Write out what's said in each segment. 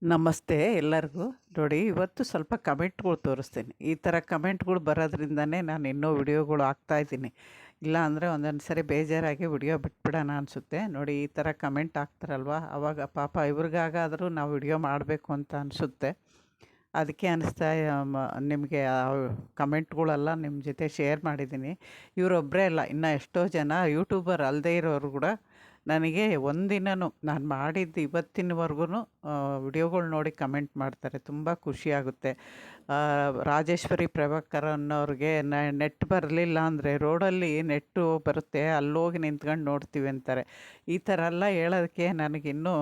ನಮಸ್ತೆ ಎಲ್ಲರಿಗೂ. ನೋಡಿ, ಇವತ್ತು ಸ್ವಲ್ಪ ಕಮೆಂಟ್ಗಳು ತೋರಿಸ್ತೀನಿ. ಈ ಥರ ಕಮೆಂಟ್ಗಳು ಬರೋದ್ರಿಂದನೇ ನಾನು ಇನ್ನೂ ವಿಡಿಯೋಗಳು ಹಾಕ್ತಾಯಿದ್ದೀನಿ. ಇಲ್ಲ ಅಂದರೆ ಒಂದೊಂದು ಸರಿ ಬೇಜಾರಾಗಿ ವಿಡಿಯೋ ಬಿಟ್ಬಿಡೋಣ ಅನಿಸುತ್ತೆ. ನೋಡಿ, ಈ ಥರ ಕಮೆಂಟ್ ಹಾಕ್ತಾರಲ್ವ, ಆವಾಗ ಪಾಪ ಇವ್ರಿಗಾಗಾದರೂ ನಾವು ವಿಡಿಯೋ ಮಾಡಬೇಕು ಅಂತ ಅನಿಸುತ್ತೆ. ಅದಕ್ಕೆ ಅನ್ನಿಸ್ತಾ ನಿಮಗೆ ಆ ಕಮೆಂಟ್ಗಳೆಲ್ಲ ನಿಮ್ಮ ಜೊತೆ ಶೇರ್ ಮಾಡಿದ್ದೀನಿ. ಇವರೊಬ್ಬರೇ ಅಲ್ಲ, ಇನ್ನು ಎಷ್ಟೋ ಜನ ಯೂಟ್ಯೂಬರ್ ಅಲ್ಲದೇ ಇರೋರು ಕೂಡ ನನಗೆ ಒಂದಿನನೂ ನಾನು ಮಾಡಿದ್ದು ಇವತ್ತಿನವರೆಗೂ ವಿಡಿಯೋಗಳು ನೋಡಿ ಕಮೆಂಟ್ ಮಾಡ್ತಾರೆ. ತುಂಬ ಖುಷಿಯಾಗುತ್ತೆ. ರಾಜೇಶ್ವರಿ ಪ್ರಭಾಕರ್ ಅನ್ನೋರಿಗೆ ನೆಟ್ ಬರಲಿಲ್ಲ ಅಂದರೆ ರೋಡಲ್ಲಿ ನೆಟ್ಟು ಬರುತ್ತೆ, ಅಲ್ಲೋಗಿ ನಿಂತ್ಕೊಂಡು ನೋಡ್ತೀವಿ ಅಂತಾರೆ. ಈ ಥರ ಎಲ್ಲ ಹೇಳೋದಕ್ಕೆ ನನಗಿನ್ನೂ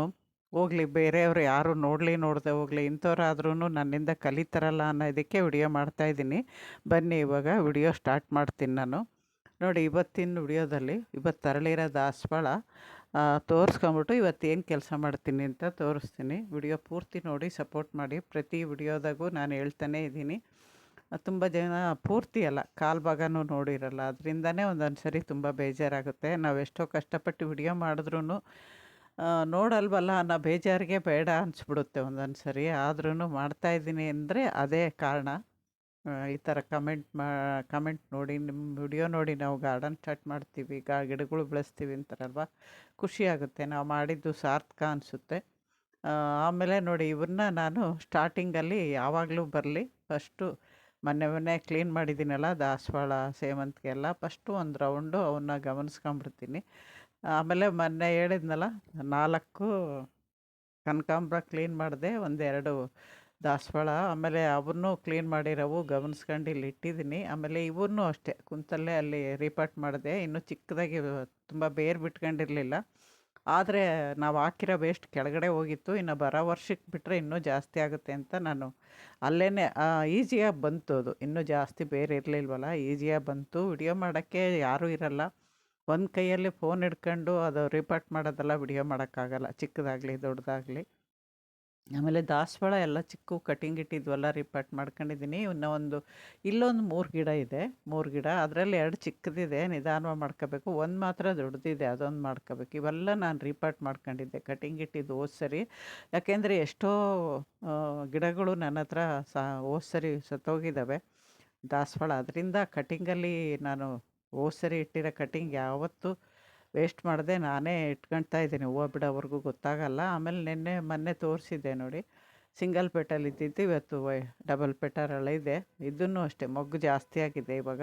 ಹೋಗಲಿ, ಬೇರೆಯವರು ಯಾರು ನೋಡದೆ ಹೋಗಲಿ, ಇಂಥವ್ರಾದ್ರೂ ನನ್ನಿಂದ ಕಲಿತಾರಲ್ಲ ಅನ್ನೋದಕ್ಕೆ ವಿಡಿಯೋ ಮಾಡ್ತಾಯಿದ್ದೀನಿ. ಬನ್ನಿ ಇವಾಗ ವಿಡಿಯೋ ಸ್ಟಾರ್ಟ್ ಮಾಡ್ತೀನಿ ನಾನು. ನೋಡಿ, ಇವತ್ತಿನ ವಿಡಿಯೋದಲ್ಲಿ ಇವತ್ತು ತರಳಿರೋ ದಾಸವಾಳ ತೋರಿಸ್ಕೊಂಬಿಟ್ಟು ಇವತ್ತೇನು ಕೆಲಸ ಮಾಡ್ತೀನಿ ಅಂತ ತೋರಿಸ್ತೀನಿ. ವಿಡಿಯೋ ಪೂರ್ತಿ ನೋಡಿ ಸಪೋರ್ಟ್ ಮಾಡಿ. ಪ್ರತಿ ವಿಡಿಯೋದಾಗೂ ನಾನು ಹೇಳ್ತಾನೇ ಇದ್ದೀನಿ. ತುಂಬ ಜನ ಪೂರ್ತಿ ಅಲ್ಲ, ಕಾಲು ಭಾಗನೂ ನೋಡಿರಲ್ಲ. ಅದರಿಂದನೇ ಒಂದೊಂದು ಸರಿ ತುಂಬ ಬೇಜಾರಾಗುತ್ತೆ. ನಾವೆಷ್ಟೋ ಕಷ್ಟಪಟ್ಟು ವಿಡಿಯೋ ಮಾಡಿದ್ರೂ ನೋಡಲ್ವಲ್ಲ ಅನ್ನೋ ಬೇಜಾರಿಗೆ ಬೇಡ ಅನಿಸ್ಬಿಡುತ್ತೆ ಒಂದೊಂದು ಸರಿ. ಆದ್ರೂ ಮಾಡ್ತಾಯಿದ್ದೀನಿ ಅಂದರೆ ಅದೇ ಕಾರಣ. ಈ ಥರ ಕಮೆಂಟ್ ನೋಡಿ, ನಿಮ್ಮ ವಿಡಿಯೋ ನೋಡಿ ನಾವು ಗಾರ್ಡನ್ ಸ್ಟಾರ್ಟ್ ಮಾಡ್ತೀವಿ, ಗಿಡಗಳು ಬೆಳೆಸ್ತೀವಿ ಅಂತಾರಲ್ವ, ಖುಷಿಯಾಗುತ್ತೆ. ನಾವು ಮಾಡಿದ್ದು ಸಾರ್ಥಕ ಅನಿಸುತ್ತೆ. ಆಮೇಲೆ ನೋಡಿ, ಇವ್ರನ್ನ ನಾನು ಸ್ಟಾರ್ಟಿಂಗಲ್ಲಿ ಯಾವಾಗಲೂ ಬರಲಿ, ಫಸ್ಟು ಮೊನ್ನೆ ಕ್ಲೀನ್ ಮಾಡಿದ್ದೀನಲ್ಲ ದಾಸವಾಳ ಸೇವಂತಿಗೆ ಎಲ್ಲ, ಫಸ್ಟು ಒಂದು ರೌಂಡು ಅವನ್ನ ಗಮನಿಸ್ಕೊಂಬಿಡ್ತೀನಿ. ಆಮೇಲೆ ಮೊನ್ನೆ ಹೇಳಿದ್ನಲ್ಲ 4 ಕನಕಾಂಬರ ಕ್ಲೀನ್ ಮಾಡಿದೆ, ಒಂದೆರಡು ದಾಸವಾಳ, ಆಮೇಲೆ ಅವನ್ನೂ ಕ್ಲೀನ್ ಮಾಡಿರೋವು ಗಮನಿಸ್ಕೊಂಡು ಇಲ್ಲಿ ಇಟ್ಟಿದ್ದೀನಿ. ಆಮೇಲೆ ಇವನ್ನೂ ಅಷ್ಟೇ ಕುಂತಲ್ಲೇ ಅಲ್ಲಿ ರೀಪಾಟ್ ಮಾಡಿದೆ. ಇನ್ನೂ ಚಿಕ್ಕದಾಗಿ ತುಂಬ ಬೇರು ಬಿಟ್ಕೊಂಡಿರಲಿಲ್ಲ. ಆದರೆ ನಾವು ಹಾಕಿರೋ ವೇಸ್ಟ್ ಕೆಳಗಡೆ ಹೋಗಿತ್ತು. ಇನ್ನು ಬರೋ ವರ್ಷಕ್ಕೆ ಬಿಟ್ಟರೆ ಇನ್ನೂ ಜಾಸ್ತಿ ಆಗುತ್ತೆ ಅಂತ ನಾನು ಅಲ್ಲೇ ಈಸಿಯಾಗಿ ಬಂತು. ಅದು ಇನ್ನೂ ಜಾಸ್ತಿ ಬೇರೆ ಇರಲಿಲ್ವಲ್ಲ, ಈಸಿಯಾಗಿ ಬಂತು. ವಿಡಿಯೋ ಮಾಡೋಕ್ಕೆ ಯಾರೂ ಇರಲ್ಲ. ಒಂದು ಕೈಯಲ್ಲಿ ಫೋನ್ ಹಿಡ್ಕೊಂಡು ಅದು ರೀಪಾಟ್ ಮಾಡೋದೆಲ್ಲ ವಿಡಿಯೋ ಮಾಡೋಕ್ಕಾಗಲ್ಲ, ಚಿಕ್ಕದಾಗಲಿ ದೊಡ್ಡದಾಗಲಿ. ಆಮೇಲೆ ದಾಸವಾಳ ಎಲ್ಲ ಚಿಕ್ಕ ಕಟಿಂಗ್ ಇಟ್ಟಿದ್ವಲ್ಲ ರೀಪಾಟ್ ಮಾಡ್ಕೊಂಡಿದ್ದೀನಿ. ಇಲ್ಲೊಂದು 3 ಗಿಡ ಇದೆ, 3 ಗಿಡ. ಅದರಲ್ಲಿ 2 ಚಿಕ್ಕದಿದೆ, ನಿಧಾನವಾಗಿ ಮಾಡ್ಕೋಬೇಕು. ಒಂದು ಮಾತ್ರ ದೊಡ್ಡದಿದೆ, ಅದೊಂದು ಮಾಡ್ಕೋಬೇಕು. ಇವೆಲ್ಲ ನಾನು ರೀಪಾಟ್ ಮಾಡ್ಕೊಂಡಿದ್ದೆ, ಕಟಿಂಗ್ ಇಟ್ಟಿದ್ದು ಹೋದ ಸರಿ. ಯಾಕೆಂದರೆ ಎಷ್ಟೋ ಗಿಡಗಳು ನನ್ನ ಹತ್ರ ಹೋದ ಸರಿ ಸತ್ತೋಗಿದ್ದಾವೆ ದಾಸವಾಳ. ಅದರಿಂದ ಕಟಿಂಗಲ್ಲಿ ನಾನು ಹೋದ ಸರಿ ಇಟ್ಟಿರೋ ಕಟಿಂಗ್ ಯಾವತ್ತೂ ವೇಸ್ಟ್ ಮಾಡದೆ ನಾನೇ ಇಟ್ಕೊಳ್ತಾ ಇದ್ದೀನಿ, ಹೂವು ಬಿಡೋವರೆಗೂ ಗೊತ್ತಾಗಲ್ಲ. ಆಮೇಲೆ ಮೊನ್ನೆ ತೋರಿಸಿದ್ದೆ ನೋಡಿ, ಸಿಂಗಲ್ ಪೆಟಲ್ ಇದ್ದಿದ್ದು ಇವತ್ತು ಡಬಲ್ ಪೆಟಲ್ ಇದೆ. ಇದನ್ನು ಅಷ್ಟೇ ಮೊಗ್ಗು ಜಾಸ್ತಿ ಆಗಿದೆ ಇವಾಗ.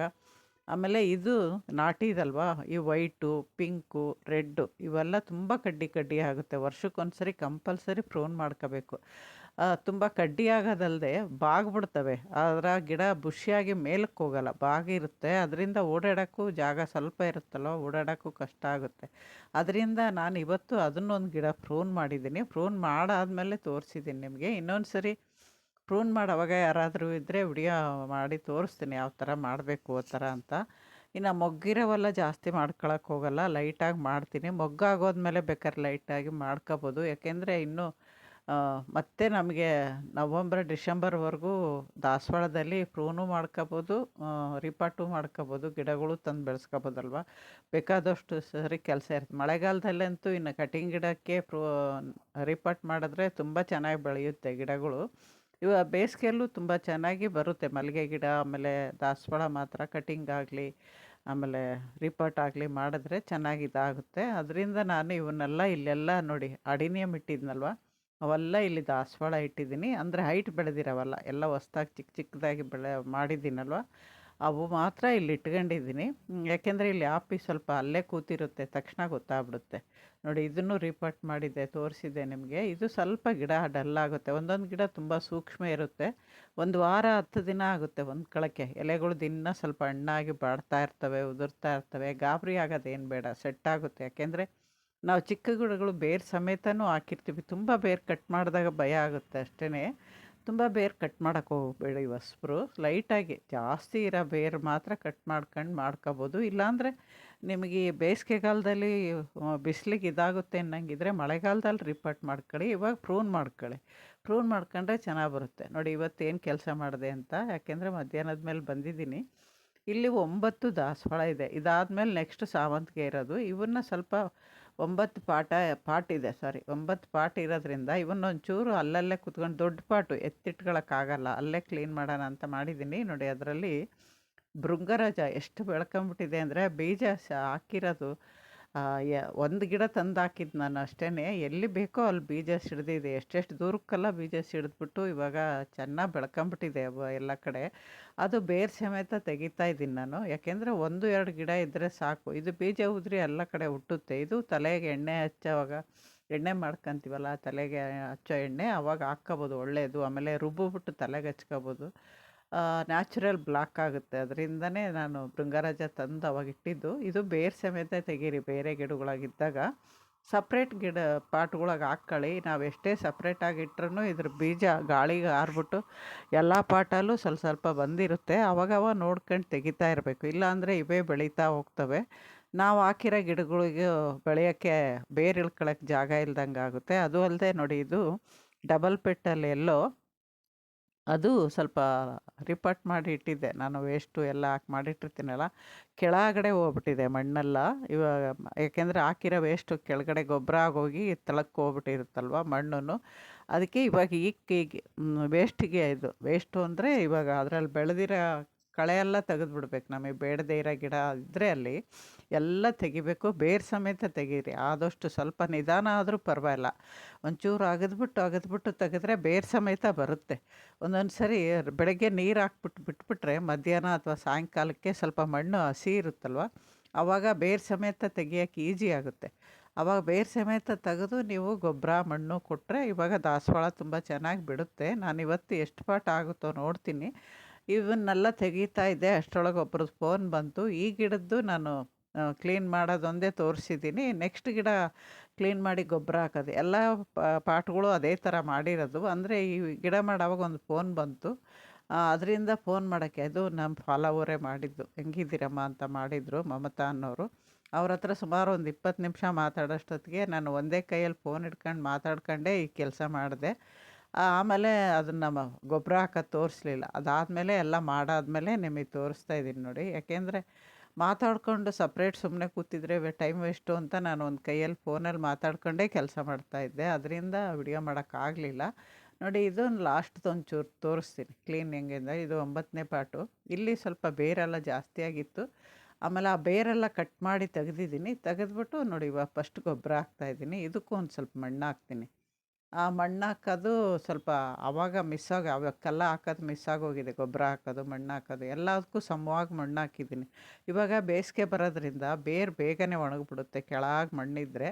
ಆಮೇಲೆ ಇದು ನಾಟಿದಲ್ವಾ, ಈ ವೈಟು, ಪಿಂಕು, ರೆಡ್ಡು ಇವೆಲ್ಲ ತುಂಬ ಕಡ್ಡಿ ಆಗುತ್ತೆ. ವರ್ಷಕ್ಕೊಂದು ಸರಿ ಕಂಪಲ್ಸರಿ ಪ್ರೂನ್ ಮಾಡ್ಕೋಬೇಕು. ತುಂಬ ಕಡ್ಡಿ ಆಗೋದಲ್ಲದೆ ಬಾಗ್ಬಿಡ್ತವೆ. ಅದರ ಗಿಡ ಬುಷಿಯಾಗಿ ಮೇಲಕ್ಕೆ ಹೋಗಲ್ಲ, ಬಾಗಿರುತ್ತೆ. ಅದರಿಂದ ಓಡಾಡೋಕ್ಕೂ ಜಾಗ ಸ್ವಲ್ಪ ಇರುತ್ತಲ್ವ, ಓಡಾಡೋಕ್ಕೂ ಕಷ್ಟ ಆಗುತ್ತೆ. ಅದರಿಂದ ನಾನು ಇವತ್ತು ಅದನ್ನೊಂದು ಗಿಡ ಪ್ರೂನ್ ಮಾಡಿದ್ದೀನಿ. ಪ್ರೂನ್ ಮಾಡಾದಮೇಲೆ ತೋರಿಸಿದ್ದೀನಿ ನಿಮಗೆ. ಇನ್ನೊಂದು ಸರಿ ಪ್ರೂನ್ ಮಾಡೋವಾಗ ಯಾರಾದರೂ ಇದ್ದರೆ ವಿಡಿಯೋ ಮಾಡಿ ತೋರಿಸ್ತೀನಿ, ಯಾವ ಥರ ಮಾಡಬೇಕು ಆ ಥರ ಅಂತ. ಇನ್ನು ಮೊಗ್ಗಿರೋವೆಲ್ಲ ಜಾಸ್ತಿ ಮಾಡ್ಕೊಳಕ್ಕೆ ಹೋಗಲ್ಲ, ಲೈಟಾಗಿ ಮಾಡ್ತೀನಿ. ಮೊಗ್ಗಾಗೋದ್ಮೇಲೆ ಬೇಕಾದ್ರೆ ಲೈಟಾಗಿ ಮಾಡ್ಕೋಬೋದು. ಯಾಕೆಂದರೆ ಇನ್ನೂ ಮತ್ತೆ ನಮಗೆ ನವಂಬರ್ ಡಿಸೆಂಬರ್ವರೆಗೂ ದಾಸವಾಳದಲ್ಲಿ ಪ್ರೂನು ಮಾಡ್ಕೋಬೋದು, ರಿಪಾಟು ಮಾಡ್ಕೋಬೋದು, ಗಿಡಗಳು ತಂದು ಬೆಳೆಸ್ಕೋಬೋದಲ್ವ. ಬೇಕಾದಷ್ಟು ಸರಿ ಕೆಲಸ ಇರುತ್ತೆ. ಮಳೆಗಾಲದಲ್ಲಂತೂ ಇನ್ನು ಕಟಿಂಗ್ ಗಿಡಕ್ಕೆ ರಿಪಾಟ್ ಮಾಡಿದ್ರೆ ತುಂಬ ಚೆನ್ನಾಗಿ ಬೆಳೆಯುತ್ತೆ ಗಿಡಗಳು. ಬೇಸಿಗೆಯಲ್ಲೂ ತುಂಬ ಚೆನ್ನಾಗಿ ಬರುತ್ತೆ ಮಲ್ಲಿಗೆ ಗಿಡ. ಆಮೇಲೆ ದಾಸವಾಳ ಮಾತ್ರ ಕಟಿಂಗ್ ಆಗಲಿ ಆಮೇಲೆ ರಿಪಾಟ್ ಆಗಲಿ ಮಾಡಿದ್ರೆ ಚೆನ್ನಾಗಿ ಇದಾಗುತ್ತೆ. ಅದರಿಂದ ನಾನು ಇವನ್ನೆಲ್ಲ ಇಲ್ಲೆಲ್ಲ ನೋಡಿ, ಅಡಿನಿಯಮ್ ಇಟ್ಟಿದ್ನಲ್ವ, ಅವೆಲ್ಲ ಇಲ್ಲಿ ದಾಸವಾಳ ಇಟ್ಟಿದ್ದೀನಿ. ಅಂದರೆ ಹೈಟ್ ಬೆಳೆದಿರೋವಲ್ಲ, ಎಲ್ಲ ಹೊಸ್ದಾಗಿ ಚಿಕ್ಕದಾಗಿ ಮಾಡಿದ್ದೀನಲ್ವ, ಅವು ಮಾತ್ರ ಇಲ್ಲಿ ಇಟ್ಕೊಂಡಿದ್ದೀನಿ. ಯಾಕೆಂದರೆ ಇಲ್ಲಿ ಆಪಿ ಸ್ವಲ್ಪ ಅಲ್ಲೇ ಕೂತಿರುತ್ತೆ, ತಕ್ಷಣ ಗೊತ್ತಾಗ್ಬಿಡುತ್ತೆ. ನೋಡಿ, ಇದನ್ನು ರೀಪಾಟ್ ಮಾಡಿದ್ದೆ, ತೋರಿಸಿದ್ದೆ ನಿಮಗೆ. ಇದು ಸ್ವಲ್ಪ ಗಿಡ ಡಲ್ ಆಗುತ್ತೆ, ಒಂದೊಂದು ಗಿಡ ತುಂಬ ಸೂಕ್ಷ್ಮ ಇರುತ್ತೆ. 1 ವಾರ 10 ದಿನ ಆಗುತ್ತೆ ಹೊಂದ್ಕೊಳ್ಳೋಕ್ಕೆ. ಎಲೆಗಳು ದಿನ ಸ್ವಲ್ಪ ಹಣ್ಣಾಗಿ ಬಾಡ್ತಾ ಇರ್ತವೆ, ಉದುರ್ತಾ ಇರ್ತವೆ. ಗಾಬರಿ ಆಗೋದೇನು ಬೇಡ, ಸೆಟ್ ಆಗುತ್ತೆ. ಯಾಕೆಂದರೆ ನಾವು ಚಿಕ್ಕ ಗಿಡಗಳು ಬೇರು ಸಮೇತನೂ ಹಾಕಿರ್ತೀವಿ. ತುಂಬ ಬೇರು ಕಟ್ ಮಾಡಿದಾಗ ಭಯ ಆಗುತ್ತೆ ಅಷ್ಟೇ. ತುಂಬ ಬೇರು ಕಟ್ ಮಾಡೋಕ್ಕೆ ಹೋಗಬೇಡಿ ಹೊಸಬ್ರು. ಲೈಟಾಗಿ ಜಾಸ್ತಿ ಇರೋ ಬೇರು ಮಾತ್ರ ಕಟ್ ಮಾಡ್ಕೋಬೋದು. ಇಲ್ಲಾಂದರೆ ನಿಮಗೆ ಬೇಸಿಗೆಗಾಲದಲ್ಲಿ ಬಿಸಿಲಿಗೆ ಇದಾಗುತ್ತೆ ಅನ್ನಂಗಿದ್ರೆ ಮಳೆಗಾಲದಲ್ಲಿ ರಿಪಾಟ್ ಮಾಡ್ಕೊಳ್ಳಿ. ಇವಾಗ ಪ್ರೂನ್ ಮಾಡ್ಕೊಳ್ಳಿ. ಪ್ರೂನ್ ಮಾಡ್ಕೊಂಡ್ರೆ ಚೆನ್ನಾಗಿ ಬರುತ್ತೆ. ನೋಡಿ, ಇವತ್ತೇನು ಕೆಲಸ ಮಾಡಿದೆ ಅಂತ. ಯಾಕೆಂದರೆ ಮಧ್ಯಾಹ್ನದ ಮೇಲೆ ಬಂದಿದ್ದೀನಿ. ಇಲ್ಲಿ 9 ದಾಸವಾಳ ಇದೆ. ಇದಾದಮೇಲೆ ನೆಕ್ಸ್ಟ್ ಸಾವಂತಿಗೆ ಇರೋದು. ಇವನ್ನ ಸ್ವಲ್ಪ 9 ಪಾಟ್ ಇದೆ, ಸಾರಿ 9 ಪಾಟ್ ಇರೋದ್ರಿಂದ ಇವನ್ನೊಂಚೂರು ಅಲ್ಲಲ್ಲೇ ಕುತ್ಕೊಂಡು, ದೊಡ್ಡ ಪಾಟು ಎತ್ತಿಟ್ಕೊಳಕ್ಕಾಗಲ್ಲ, ಅಲ್ಲೇ ಕ್ಲೀನ್ ಮಾಡೋಣ ಅಂತ ಮಾಡಿದ್ದೀನಿ. ನೋಡಿ ಅದರಲ್ಲಿ ಭೃಂಗರಾಜ ಎಷ್ಟು ಬೆಳ್ಕೊಂಬಿಟ್ಟಿದೆ ಅಂದರೆ, ಬೀಜ ಹಾಕಿರೋದು ಒಂದು ಗಿಡ ತಂದು ಹಾಕಿದ್ದು ನಾನು ಅಷ್ಟೇ. ಎಲ್ಲಿ ಬೇಕೋ ಅಲ್ಲಿ ಬೀಜ ಸಿಡ್ದಿದೆ, ಎಷ್ಟೆಷ್ಟು ದೂರಕ್ಕೆಲ್ಲ ಬೀಜ ಸಿಡಿದ್ಬಿಟ್ಟು ಇವಾಗ ಚೆನ್ನಾಗಿ ಬೆಳ್ಕೊಂಬಿಟ್ಟಿದೆ ಎಲ್ಲ ಕಡೆ. ಅದು ಬೇರು ಸಮೇತ ತೆಗಿತಾ ಇದ್ದೀನಿ ನಾನು, ಯಾಕೆಂದರೆ 1-2 ಗಿಡ ಇದ್ದರೆ ಸಾಕು. ಇದು ಬೀಜ ಉದುರಿ ಎಲ್ಲ ಕಡೆ ಹುಟ್ಟುತ್ತೆ. ಇದು ತಲೆಗೆ ಎಣ್ಣೆ ಹಚ್ಚೋವಾಗ, ಎಣ್ಣೆ ಮಾಡ್ಕೊತೀವಲ್ಲ ತಲೆಗೆ ಹಚ್ಚೋ ಎಣ್ಣೆ, ಅವಾಗ ಹಾಕ್ಕೋಬೋದು, ಒಳ್ಳೆಯದು. ಆಮೇಲೆ ರುಬ್ಬಿಬಿಟ್ಟು ತಲೆಗೆ ಹಚ್ಕೋಬೋದು, ನ್ಯಾಚುರಲ್ ಬ್ಲಾಕ್ ಆಗುತ್ತೆ. ಅದರಿಂದನೇ ನಾನು ಭೃಂಗರಾಜ ತಂದು ಅವಾಗ ಇಟ್ಟಿದ್ದು. ಇದು ಬೇರು ಸಮೇತ ತೆಗೀರಿ, ಬೇರೆ ಗಿಡಗಳಾಗಿದ್ದಾಗ ಸಪ್ರೇಟ್ ಗಿಡ ಪಾಟ್ಗಳಿಗೆ ಹಾಕ್ಕೊಳ್ಳಿ. ನಾವು ಎಷ್ಟೇ ಸಪ್ರೇಟಾಗಿ ಇಟ್ರೂ ಇದ್ರ ಬೀಜ ಗಾಳಿಗೆ ಆರ್ಬಿಟ್ಟು ಎಲ್ಲ ಪಾಟಲ್ಲೂ ಸ್ವಲ್ಪ ಸ್ವಲ್ಪ ಬಂದಿರುತ್ತೆ. ಅವಾಗವ ನೋಡ್ಕೊಂಡು ತೆಗಿತಾ ಇರಬೇಕು, ಇಲ್ಲಾಂದರೆ ಇವೇ ಬೆಳೀತಾ ಹೋಗ್ತವೆ. ನಾವು ಹಾಕಿರೋ ಗಿಡಗಳಿಗೆ ಬೆಳೆಯೋಕ್ಕೆ ಬೇರು ಇಳ್ಕೊಳಕ್ಕೆ ಜಾಗ ಇಲ್ದಂಗೆ ಆಗುತ್ತೆ. ಅದು ಅಲ್ಲದೆ ನೋಡಿ, ಇದು ಡಬಲ್ ಪೆಟ್ಟಲ್ಲಿ ಎಲ್ಲೋ ಅದು ಸ್ವಲ್ಪ ರಿಪಟ್ ಮಾಡಿ ಇಟ್ಟಿದ್ದೆ ನಾನು, ವೇಸ್ಟು ಎಲ್ಲ ಹಾಕಿ ಮಾಡಿಟ್ಟಿರ್ತೀನಲ್ಲ, ಕೆಳಗಡೆ ಹೋಗ್ಬಿಟ್ಟಿದೆ ಮಣ್ಣೆಲ್ಲ ಇವಾಗ. ಯಾಕೆಂದರೆ ಹಾಕಿರೋ ವೇಸ್ಟು ಕೆಳಗಡೆ ಗೊಬ್ಬರ ಆಗೋಗಿ ತಳಕ್ಕೆ ಹೋಗ್ಬಿಟ್ಟಿರುತ್ತಲ್ವ ಮಣ್ಣು. ಅದಕ್ಕೆ ಇವಾಗ ಈಗ ವೇಸ್ಟಿಗೆ, ಇದು ವೇಸ್ಟು ಅಂದರೆ ಇವಾಗ ಅದರಲ್ಲಿ ಬೆಳೆದಿರೋ ಕಳೆ ಎಲ್ಲ ತೆಗೆದುಬಿಡ್ಬೇಕು. ನಮಗೆ ಬೇಡದೇ ಇರೋ ಗಿಡ ಇದ್ದರೆ ಅಲ್ಲಿ ಎಲ್ಲ ತೆಗಿಬೇಕು, ಬೇರು ಸಮೇತ ತೆಗೀರಿ. ಆದಷ್ಟು ಸ್ವಲ್ಪ ನಿಧಾನ ಆದರೂ ಪರವಾಗಿಲ್ಲ, ಒಂಚೂರು ಅಗದ್ಬಿಟ್ಟು ತೆಗೆದ್ರೆ ಬೇರು ಸಮೇತ ಬರುತ್ತೆ. ಒಂದೊಂದು ಸರಿ ಬೆಳಗ್ಗೆ ನೀರು ಬಿಟ್ಬಿಟ್ರೆ ಮಧ್ಯಾಹ್ನ ಅಥವಾ ಸಾಯಂಕಾಲಕ್ಕೆ ಸ್ವಲ್ಪ ಮಣ್ಣು ಹಸಿ ಇರುತ್ತಲ್ವ, ಆವಾಗ ಬೇರು ಸಮೇತ ತೆಗಿಯೋಕ್ಕೆ ಈಜಿ ಆಗುತ್ತೆ. ಆವಾಗ ಬೇರು ಸಮೇತ ತೆಗೆದು ನೀವು ಗೊಬ್ಬರ ಮಣ್ಣು ಕೊಟ್ಟರೆ ಇವಾಗ ದಾಸವಾಳ ತುಂಬ ಚೆನ್ನಾಗಿ ಬಿಡುತ್ತೆ. ನಾನು ಇವತ್ತು ಎಷ್ಟು ಪಾಟ್ ಆಗುತ್ತೋ ನೋಡ್ತೀನಿ. ಇವನ್ನೆಲ್ಲ ತೆಗಿತಾ ಇದ್ದೆ, ಅಷ್ಟರೊಳಗೆ ಒಬ್ರದ್ದು ಫೋನ್ ಬಂತು. ಈ ಗಿಡದ್ದು ನಾನು ಕ್ಲೀನ್ ಮಾಡೋದೊಂದೇ ತೋರಿಸಿದ್ದೀನಿ. ನೆಕ್ಸ್ಟ್ ಗಿಡ ಕ್ಲೀನ್ ಮಾಡಿ ಗೊಬ್ಬರ ಹಾಕೋದು ಎಲ್ಲ ಪಾಟ್ಗಳು ಅದೇ ಥರ ಮಾಡಿರೋದು. ಅಂದರೆ ಈ ಗಿಡ ಮಾಡೋವಾಗ ಒಂದು ಫೋನ್ ಬಂತು, ಅದರಿಂದ ಫೋನ್ ಮಾಡೋಕ್ಕೆ, ಅದು ನಮ್ಮ ಫಾಲೋವರೇ ಮಾಡಿದ್ದು. ಹೆಂಗಿದ್ದೀರಮ್ಮ ಅಂತ ಮಾಡಿದರು, ಮಮತಾ ಅನ್ನೋರು. ಅವ್ರ ಹತ್ರ ಸುಮಾರು ಒಂದು 20 ನಿಮಿಷ ಮಾತಾಡೋಷ್ಟೊತ್ತಿಗೆ ನಾನು ಒಂದೇ ಕೈಯಲ್ಲಿ ಫೋನ್ ಹಿಡ್ಕೊಂಡು ಮಾತಾಡ್ಕೊಂಡೇ ಈ ಕೆಲಸ ಮಾಡಿದೆ. ಆಮೇಲೆ ಅದನ್ನು ಗೊಬ್ಬರ ಹಾಕೋದು ತೋರಿಸ್ಲಿಲ್ಲ. ಅದಾದಮೇಲೆ ಎಲ್ಲ ಮಾಡಾದಮೇಲೆ ನಿಮಗೆ ತೋರಿಸ್ತಾ ಇದ್ದೀನಿ ನೋಡಿ. ಯಾಕೆಂದರೆ ಮಾತಾಡಿಕೊಂಡು ಸಪ್ರೇಟ್ ಸುಮ್ಮನೆ ಕೂತಿದ್ರೆ ಟೈಮ್ ವೇಸ್ಟು ಅಂತ ನಾನು ಒಂದು ಕೈಯಲ್ಲಿ ಫೋನಲ್ಲಿ ಮಾತಾಡ್ಕೊಂಡೇ ಕೆಲಸ ಮಾಡ್ತಾಯಿದ್ದೆ. ಅದರಿಂದ ವಿಡಿಯೋ ಮಾಡೋಕ್ಕಾಗಲಿಲ್ಲ. ನೋಡಿ, ಇದೊಂದು ಲಾಸ್ಟ್ದು ಒಂಚೂರು ತೋರಿಸ್ತೀನಿ ಕ್ಲೀನ್ ಹೆಂಗಿಂದ. ಇದು 9ನೇ ಪಾಟು. ಇಲ್ಲಿ ಸ್ವಲ್ಪ ಬೇರೆಲ್ಲ ಜಾಸ್ತಿ ಆಗಿತ್ತು. ಆಮೇಲೆ ಆ ಬೇರೆಲ್ಲ ಕಟ್ ಮಾಡಿ ತೆಗೆದಿದ್ದೀನಿ. ತೆಗೆದ್ಬಿಟ್ಟು ನೋಡಿ ಇವಾಗ ಫಸ್ಟ್ ಗೊಬ್ಬರ ಹಾಕ್ತಾಯಿದ್ದೀನಿ. ಇದಕ್ಕೂ ಒಂದು ಸ್ವಲ್ಪ ಮಣ್ಣು ಹಾಕ್ತೀನಿ. ಆ ಮಣ್ಣು ಹಾಕೋದು ಸ್ವಲ್ಪ ಆವಾಗ ಅವಕ್ಕೆಲ್ಲ ಹಾಕೋದು ಮಿಸ್ ಆಗೋಗಿದೆ. ಗೊಬ್ಬರ ಹಾಕೋದು, ಮಣ್ಣು ಹಾಕೋದು ಎಲ್ಲದಕ್ಕೂ ಸಮವಾಗಿ ಮಣ್ಣು ಹಾಕಿದ್ದೀನಿ. ಇವಾಗ ಬೇಸಿಗೆ ಬರೋದ್ರಿಂದ ಬೇರು ಬೇಗನೆ ಒಣಗಿಬಿಡುತ್ತೆ. ಕೆಳಗೆ ಮಣ್ಣಿದ್ದರೆ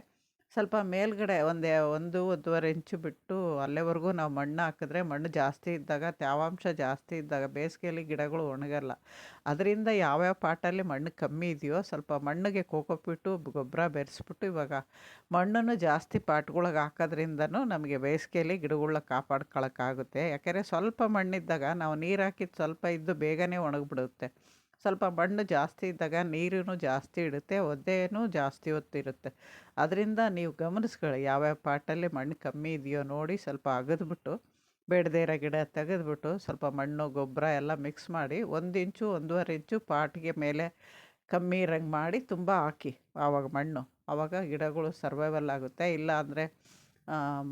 ಸ್ವಲ್ಪ ಮೇಲ್ಗಡೆ 1-1.5 ಇಂಚು ಬಿಟ್ಟು ಅಲ್ಲಿವರೆಗೂ ನಾವು ಮಣ್ಣು ಹಾಕಿದ್ರೆ, ಮಣ್ಣು ಜಾಸ್ತಿ ಇದ್ದಾಗ, ತೇವಾಂಶ ಜಾಸ್ತಿ ಇದ್ದಾಗ ಬೇಸಿಗೆಯಲ್ಲಿ ಗಿಡಗಳು ಒಣಗಲ್ಲ. ಅದರಿಂದ ಯಾವ್ಯಾವ ಪಾಟಲ್ಲಿ ಮಣ್ಣು ಕಮ್ಮಿ ಇದೆಯೋ ಸ್ವಲ್ಪ ಮಣ್ಣಿಗೆ ಕೋಕೋಪಿಟ್ಟು ಗೊಬ್ಬರ ಬೆರೆಸ್ಬಿಟ್ಟು ಇವಾಗ ಮಣ್ಣನ್ನು ಜಾಸ್ತಿ ಪಾಟ್ಗಳಿಗೆ ಹಾಕೋದ್ರಿಂದನೂ ನಮಗೆ ಬೇಸಿಗೆಯಲ್ಲಿ ಗಿಡಗಳನ್ನ ಕಾಪಾಡ್ಕೊಳಕ್ಕಾಗುತ್ತೆ. ಯಾಕೆಂದರೆ ಸ್ವಲ್ಪ ಮಣ್ಣಿದ್ದಾಗ ನಾವು ನೀರು ಹಾಕಿದ್ದು ಸ್ವಲ್ಪ ಇದ್ದು ಬೇಗನೆ ಒಣಗಿಬಿಡುತ್ತೆ. ಸ್ವಲ್ಪ ಮಣ್ಣು ಜಾಸ್ತಿ ಇದ್ದಾಗ ನೀರೂ ಜಾಸ್ತಿ ಇಡುತ್ತೆ, ಒದ್ದೆನೂ ಜಾಸ್ತಿ ಹೊತ್ತಿರುತ್ತೆ. ಅದರಿಂದ ನೀವು ಗಮನಿಸ್ಕೊಳ್ಳಿ, ಯಾವ್ಯಾವ ಪಾಟಲ್ಲಿ ಮಣ್ಣು ಕಮ್ಮಿ ಇದೆಯೋ ನೋಡಿ ಸ್ವಲ್ಪ ಅಗದ್ಬಿಟ್ಟು, ಬೇಡದೇ ಇರೋ ಗಿಡ ತೆಗೆದ್ಬಿಟ್ಟು ಸ್ವಲ್ಪ ಮಣ್ಣು ಗೊಬ್ಬರ ಎಲ್ಲ ಮಿಕ್ಸ್ ಮಾಡಿ 1 ಇಂಚು 1.5 ಇಂಚು ಪಾಟಿಗೆ ಮೇಲೆ ಕಮ್ಮಿ ಇರಂಗೆ ಮಾಡಿ ತುಂಬ ಹಾಕಿ. ಆವಾಗ ಮಣ್ಣು, ಆವಾಗ ಗಿಡಗಳು ಸರ್ವೈವಲ್ ಆಗುತ್ತೆ. ಇಲ್ಲ ಅಂದರೆ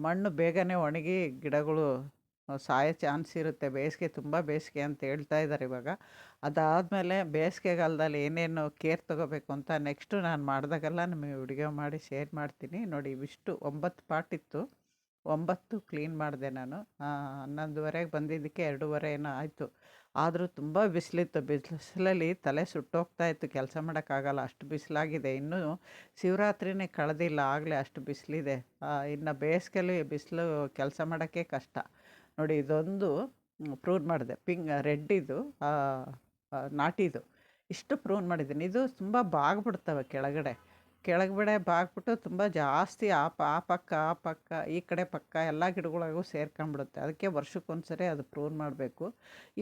ಮಣ್ಣು ಬೇಗನೆ ಒಣಗಿ ಗಿಡಗಳು ಸಾಯೋ ಚಾನ್ಸ್ ಇರುತ್ತೆ. ತುಂಬ ಬೇಸಿಗೆ ಅಂತ ಹೇಳ್ತಾ ಇದ್ದಾರೆ ಇವಾಗ. ಅದಾದಮೇಲೆ ಬೇಸಿಗೆಗಾಲದಲ್ಲಿ ಏನೇನು ಕೇರ್ ತೊಗೋಬೇಕು ಅಂತ ನೆಕ್ಸ್ಟು ನಾನು ಮಾಡಿದಾಗೆಲ್ಲ ನಿಮಗೆ ವಿಡಿಯೋ ಮಾಡಿ ಶೇರ್ ಮಾಡ್ತೀನಿ. ನೋಡಿ, ಇವಿಷ್ಟು 9 ಪಾಟ್ ಇತ್ತು, 9 ಕ್ಲೀನ್ ಮಾಡಿದೆ ನಾನು. 11:30ಗೆ ಬಂದಿದ್ದಕ್ಕೆ 2:30 ಏನೋ ಆಯಿತು. ಆದರೂ ತುಂಬ ಬಿಸಿಲಿತ್ತು. ಬಿಸಿಲಲ್ಲಿ ತಲೆ ಸುಟ್ಟೋಗ್ತಾಯಿತ್ತು, ಕೆಲಸ ಮಾಡೋಕ್ಕಾಗಲ್ಲ, ಅಷ್ಟು ಬಿಸಿಲಾಗಿದೆ. ಇನ್ನೂ ಶಿವರಾತ್ರಿನೇ ಕಳೆದಿಲ್ಲ, ಆಗಲೇ ಅಷ್ಟು ಬಿಸಿಲಿದೆ. ಇನ್ನು ಬೇಸಿಗೆಯಲ್ಲಿ ಬಿಸಿಲು ಕೆಲಸ ಮಾಡೋಕ್ಕೆ ಕಷ್ಟ. ನೋಡಿ, ಇದೊಂದು ಪ್ರೂನ್ ಮಾಡಿದೆ, ರೆಡ್ಡಿದು ನಾಟಿದು. ಇಷ್ಟು ಪ್ರೂನ್ ಮಾಡಿದ್ದೀನಿ. ಇದು ತುಂಬ ಬಾಗ್ಬಿಡ್ತವೆ ಕೆಳಗಡೆ ಬಾಗ್ಬಿಟ್ಟು ತುಂಬ ಜಾಸ್ತಿ ಆ ಪಕ್ಕ ಈ ಕಡೆ ಪಕ್ಕ ಎಲ್ಲ ಗಿಡಗಳಿಗೂ ಸೇರ್ಕೊಂಡ್ಬಿಡುತ್ತೆ. ಅದಕ್ಕೆ ವರ್ಷಕ್ಕೊಂದ್ಸರಿ ಅದು ಪ್ರೂನ್ ಮಾಡಬೇಕು.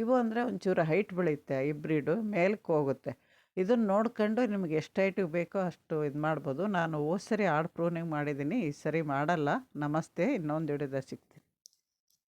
ಇವು ಅಂದರೆ ಒಂಚೂರು ಹೈಟ್ ಬೆಳೆಯುತ್ತೆ, ಹೈಬ್ರಿಡು ಮೇಲಕ್ಕೆ ಹೋಗುತ್ತೆ. ಇದನ್ನು ನೋಡ್ಕೊಂಡು ನಿಮಗೆ ಎಷ್ಟು ಹೈಟಿಗೆ ಬೇಕೋ ಅಷ್ಟು ಇದು ಮಾಡ್ಬೋದು. ನಾನು ಹೋದ ಸರಿ ಆಡ್ ಪ್ರೂನಿಂಗ್ ಮಾಡಿದ್ದೀನಿ, ಈ ಸರಿ ಮಾಡಲ್ಲ. ನಮಸ್ತೆ, ಇನ್ನೊಂದು ವಿಡಿಯೋದಾಗ ಸಿಗ್ತೀನಿ.